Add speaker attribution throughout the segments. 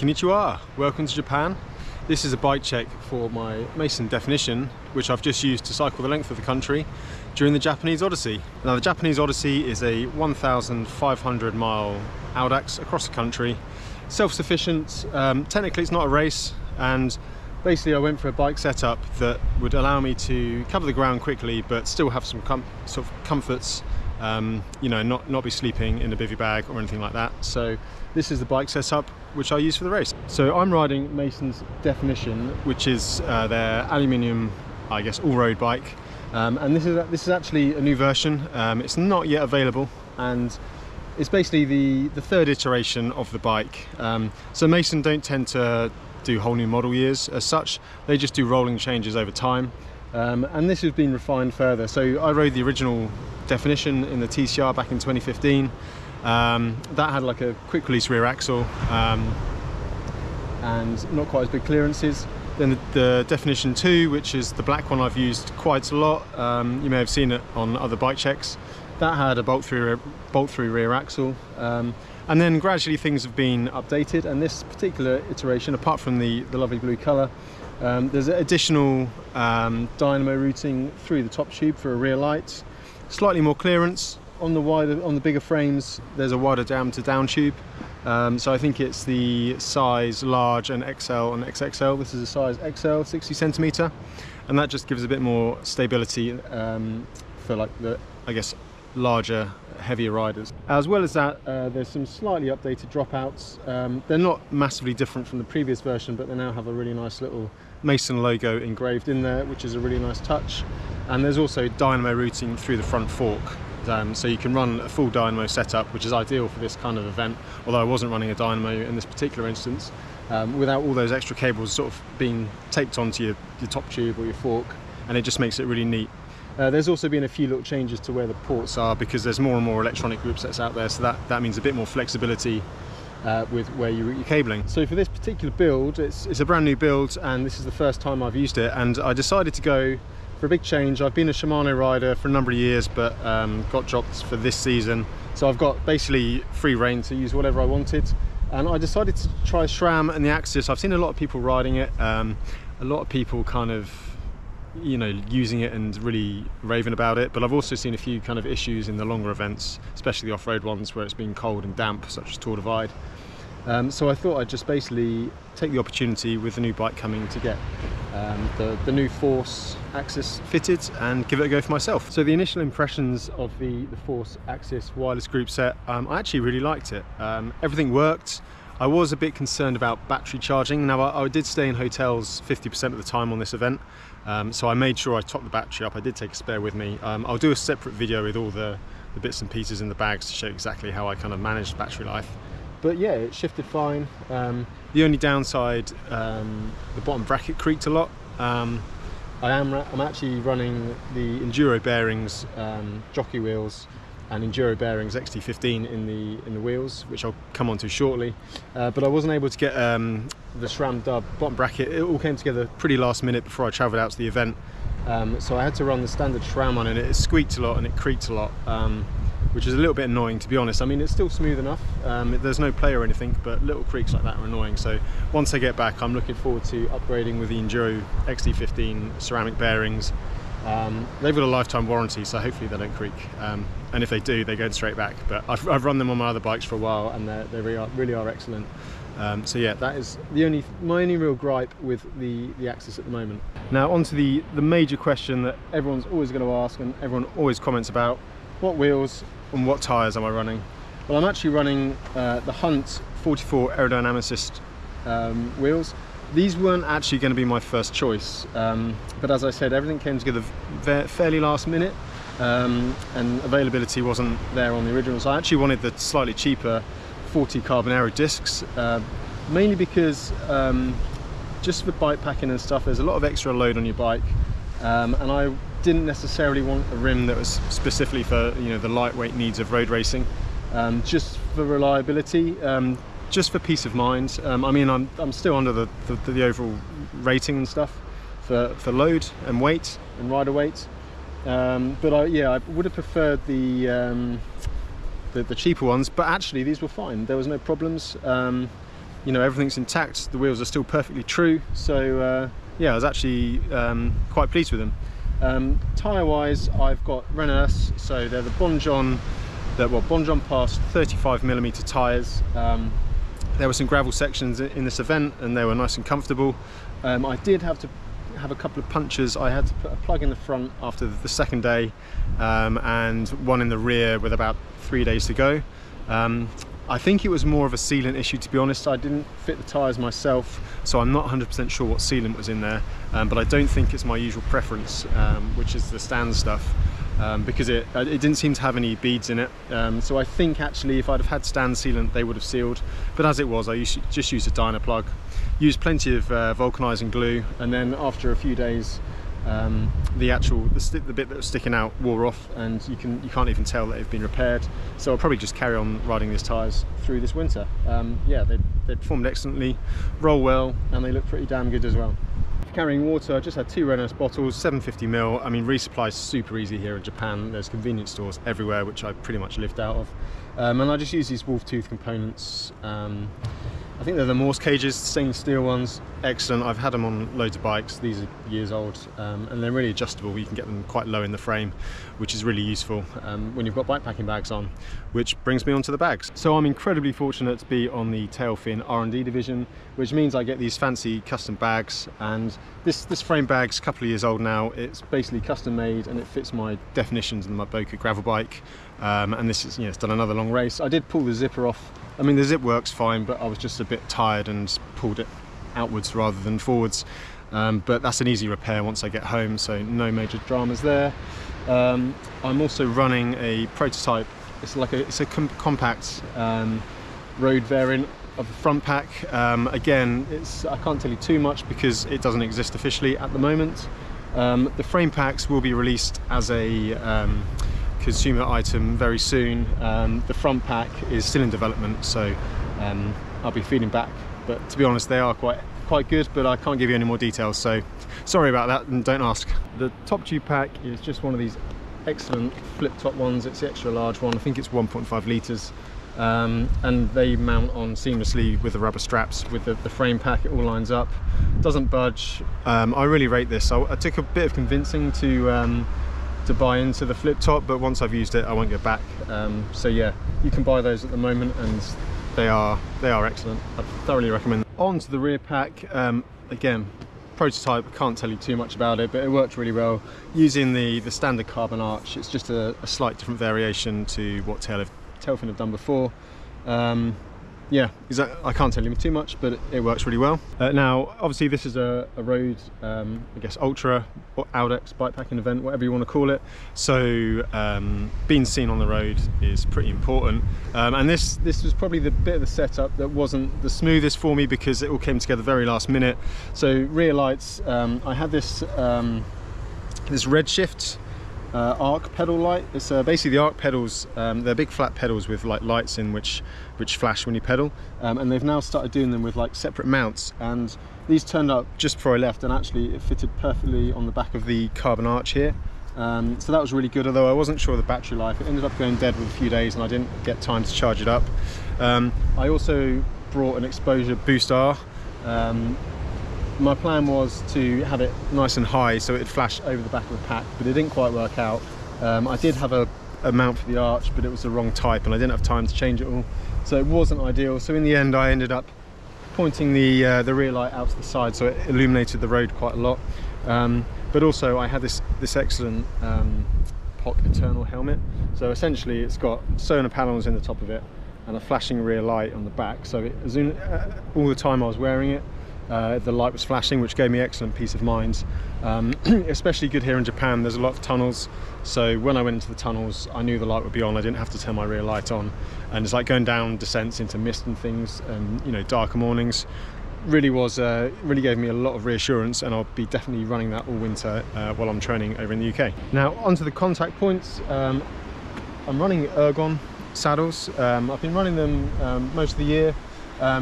Speaker 1: Konnichiwa, welcome to Japan. This is a bike check for my Mason Definition, which I've just used to cycle the length of the country during the Japanese Odyssey. Now the Japanese Odyssey is a 1,500 mile audax across the country, self-sufficient. Technically it's not a race, and basically I went for a bike setup that would allow me to cover the ground quickly but still have some sort of comforts, you know, not be sleeping in a bivvy bag or anything like that. So this is the bike setup which I use for the race. So I'm riding Mason's Definition, which is their aluminium, I guess, all-road bike, and this is actually a new version. It's not yet available, and it's basically the third iteration of the bike. So Mason don't tend to do whole new model years as such, they just do rolling changes over time, and this has been refined further. So I rode the original Definition in the TCR back in 2015. That had like a quick release rear axle and not quite as big clearances. Then the Definition 2, which is the black one I've used quite a lot, you may have seen it on other bike checks, that had a bolt-through rear axle, and then gradually things have been updated, and this particular iteration, apart from the lovely blue colour, there's additional dynamo routing through the top tube for a rear light, slightly more clearance. On the bigger frames, there's a wider diameter down tube. So I think it's the size large and XL and XXL. This is a size XL, 60 centimeter, and that just gives a bit more stability for like the, I guess, larger, heavier riders. As well as that, there's some slightly updated dropouts. They're not massively different from the previous version, but they now have a really nice little Mason logo engraved in there, which is a really nice touch. And there's also dynamo routing through the front fork. So you can run a full dynamo setup, which is ideal for this kind of event, although I wasn't running a dynamo in this particular instance, without all those extra cables sort of being taped onto your top tube or your fork, and it just makes it really neat. There's also been a few little changes to where the ports are, because there's more and more electronic group sets out there, so that means a bit more flexibility with where you route your cabling. So for this particular build, it's a brand new build, and this is the first time I've used it, and I decided to go for a big change. I've been a Shimano rider for a number of years, but got dropped for this season, so I've got basically free rein to use whatever I wanted, and I decided to try SRAM and the AXS. I've seen a lot of people riding it, a lot of people kind of, you know, using it and really raving about it, but I've also seen a few kind of issues in the longer events, especially the off-road ones where it's been cold and damp, such as Tour Divide. So I thought I'd just basically take the opportunity with the new bike coming to get the new Force AXS fitted and give it a go for myself. So the initial impressions of the Force AXS wireless group set, I actually really liked it. Everything worked. I was a bit concerned about battery charging. Now I did stay in hotels 50% of the time on this event, so I made sure I topped the battery up. I did take a spare with me. I'll do a separate video with all the bits and pieces in the bags to show exactly how I kind of managed battery life. But yeah, it shifted fine. The only downside, the bottom bracket creaked a lot. I'm actually running the EnduroBearings jockey wheels and EnduroBearings XD-15 in the wheels, which I'll come on to shortly. But I wasn't able to get the SRAM dub bottom bracket. It all came together pretty last minute before I travelled out to the event. So I had to run the standard SRAM on it. It squeaked a lot and it creaked a lot, which is a little bit annoying, to be honest. I mean, it's still smooth enough. There's no play or anything, but little creaks like that are annoying. So once I get back, I'm looking forward to upgrading with the Enduro XD-15 ceramic bearings. They've got a lifetime warranty, so hopefully they don't creak. And if they do, they go straight back. But I've run them on my other bikes for a while, and they really are excellent. So yeah, that is my only real gripe with the AXS at the moment. Now on to the major question that everyone's always going to ask and everyone always comments about: what wheels and what tyres am I running? Well, I'm actually running the Hunt 44 Aerodynamicist wheels. These weren't actually going to be my first choice, but as I said, everything came together fairly last minute, and availability wasn't there on the originals. I actually wanted the slightly cheaper 40 carbon aero discs, mainly because just for bike packing and stuff, there's a lot of extra load on your bike, and I didn't necessarily want a rim that was specifically for, you know, the lightweight needs of road racing, just for reliability, just for peace of mind. I mean, I'm still under the overall rating and stuff for load and weight and rider weight, but I would have preferred the cheaper ones, but actually these were fine. There was no problems. you know, everything's intact, the wheels are still perfectly true, so yeah, I was actually quite pleased with them. Tyre wise, I've got Rene, so they're the Bonjon, Bonjon Pass 35mm tyres. There were some gravel sections in this event and they were nice and comfortable. I did have to have a couple of punctures. I had to put a plug in the front after the second day, and one in the rear with about 3 days to go. I think it was more of a sealant issue, to be honest. I didn't fit the tyres myself, so I'm not 100% sure what sealant was in there, but I don't think it's my usual preference, which is the stand stuff, because it didn't seem to have any beads in it. So I think actually if I'd have had stand sealant, they would have sealed, but as it was, I just used a Dyna plug, used plenty of vulcanizing glue, and then after a few days, the bit that was sticking out wore off, and you can't even tell that they've been repaired. So I'll probably just carry on riding these tyres through this winter. Yeah, they performed excellently, roll well, and they look pretty damn good as well. Carrying water, I just had 2 Rene bottles, 750ml. I mean, resupply is super easy here in Japan. There's convenience stores everywhere, which I pretty much lived out of. And I just use these wolf tooth components. I think they're the Morse cages, stainless steel ones, excellent. I've had them on loads of bikes. These are years old, and they're really adjustable. You can get them quite low in the frame, which is really useful when you've got bikepacking bags on, which brings me on to the bags. So I'm incredibly fortunate to be on the Tailfin R&D division, which means I get these fancy custom bags, and this frame bag's a couple of years old now. It's basically custom made and it fits my definitions in my Boca gravel bike. And this is, you know, it's done another long race. I did pull the zipper off. I mean, the zip works fine, but I was just a bit tired and pulled it outwards rather than forwards. But that's an easy repair once I get home, so no major dramas there. I'm also running a prototype. It's a compact road variant of the front pack. Again, I can't tell you too much because it doesn't exist officially at the moment. The frame packs will be released as a consumer item very soon. The front pack is still in development, so I'll be feeding back, but to be honest, they are quite good, but I can't give you any more details, so sorry about that and don't ask. The top tube pack is just one of these excellent flip top ones. It's the extra large one. I think it's 1.5 litres, and they mount on seamlessly with the rubber straps. With the frame pack, it all lines up, doesn't budge. I really rate this. I took a bit of convincing to buy into the flip top, but once I've used it, I won't go back. So yeah, you can buy those at the moment, and they are excellent. I thoroughly recommend them. On to the rear pack. Again, prototype, I can't tell you too much about it, but it worked really well using the standard carbon arch. It's just a slight different variation to what Tailfin have done before. Yeah, I can't tell you too much, but it works really well. Now, obviously this is a road, I guess, ultra or Audex bikepacking event, whatever you want to call it. So being seen on the road is pretty important. And this was probably the bit of the setup that wasn't the smoothest for me because it all came together very last minute. So rear lights, I had this Redshift arc pedal light. It's basically the arc pedals. They're big flat pedals with like lights in which flash when you pedal, and they've now started doing them with like separate mounts, and these turned up just before I left, and actually it fitted perfectly on the back of the carbon arch here. So that was really good, although I wasn't sure of the battery life. It ended up going dead with a few days and I didn't get time to charge it up. I also brought an exposure boost R. My plan was to have it nice and high so it'd flash over the back of the pack, but it didn't quite work out. I did have a mount for the arch, but it was the wrong type and I didn't have time to change it all, so it wasn't ideal. So in the end I ended up pointing the rear light out to the side so it illuminated the road quite a lot. But also I had this excellent POC Eternal helmet. So essentially it's got sonar panels in the top of it and a flashing rear light on the back, so all the time I was wearing it, the light was flashing, which gave me excellent peace of mind. Especially good here in Japan. There's a lot of tunnels, so when I went into the tunnels I knew the light would be on. I didn't have to turn my rear light on, and it's like going down descents into mist and things, and you know, darker mornings. Really gave me a lot of reassurance, and I'll be definitely running that all winter while I'm training over in the UK. Now onto the contact points. I'm running Ergon saddles. I've been running them most of the year.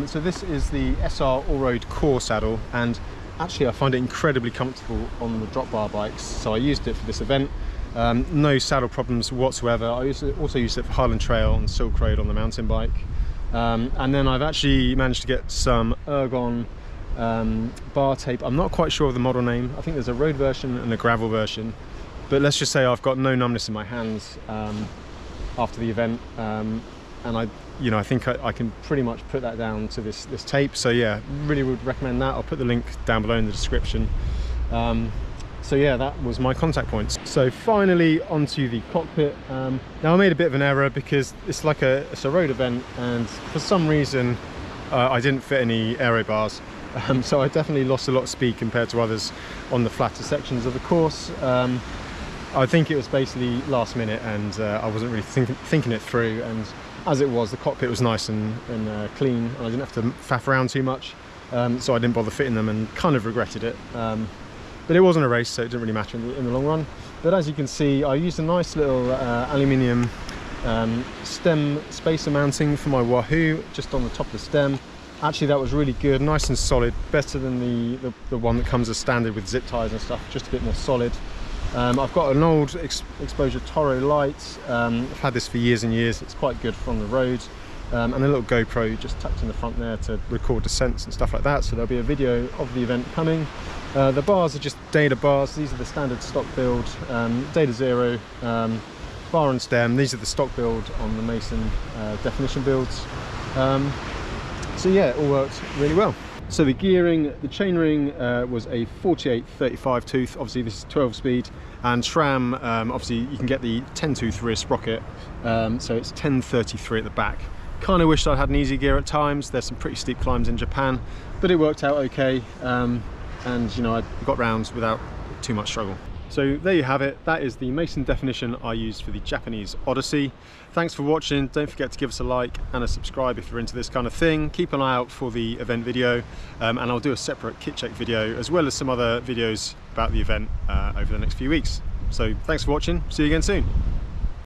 Speaker 1: So this is the SR Allroad Core saddle, and actually I find it incredibly comfortable on the drop bar bikes, so I used it for this event. No saddle problems whatsoever. I also used it for Highland Trail and Silk Road on the mountain bike. And then I've actually managed to get some Ergon bar tape. I'm not quite sure of the model name. I think there's a road version and a gravel version, but let's just say I've got no numbness in my hands after the event, and I think I can pretty much put that down to this tape. So yeah, really would recommend that. I'll put the link down below in the description. So yeah, that was my contact points. So finally onto the cockpit. Now I made a bit of an error because it's a road event, and for some reason I didn't fit any aero bars. So I definitely lost a lot of speed compared to others on the flatter sections of the course. I think it was basically last minute, and I wasn't really thinking it through, and as it was, the cockpit was nice and clean, and I didn't have to faff around too much, so I didn't bother fitting them and kind of regretted it. But it wasn't a race, so it didn't really matter in the long run. But as you can see, I used a nice little aluminium stem spacer mounting for my Wahoo just on the top of the stem. Actually, that was really good, nice and solid, better than the one that comes as standard with zip ties and stuff, just a bit more solid. I've got an old Exposure Toro light. I've had this for years and years. It's quite good from the road, and a little GoPro just tucked in the front there to record descents and stuff like that. So there'll be a video of the event coming. The bars are just Data bars. These are the standard stock build, Data Zero bar and stem. These are the stock build on the Mason definition builds. So yeah, it all worked really well. So the gearing, the chainring was a 48-35 tooth. Obviously this is 12 speed, and SRAM, obviously you can get the 10 tooth rear sprocket, so it's 1033 at the back. Kind of wished I had an easy gear at times. There's some pretty steep climbs in Japan, but it worked out okay, and you know, I got round without too much struggle. So there you have it. That is the Mason definition I used for the Japanese Odyssey. Thanks for watching. Don't forget to give us a like and a subscribe if you're into this kind of thing. Keep an eye out for the event video, and I'll do a separate kit check video as well as some other videos about the event over the next few weeks. So thanks for watching. See you again soon.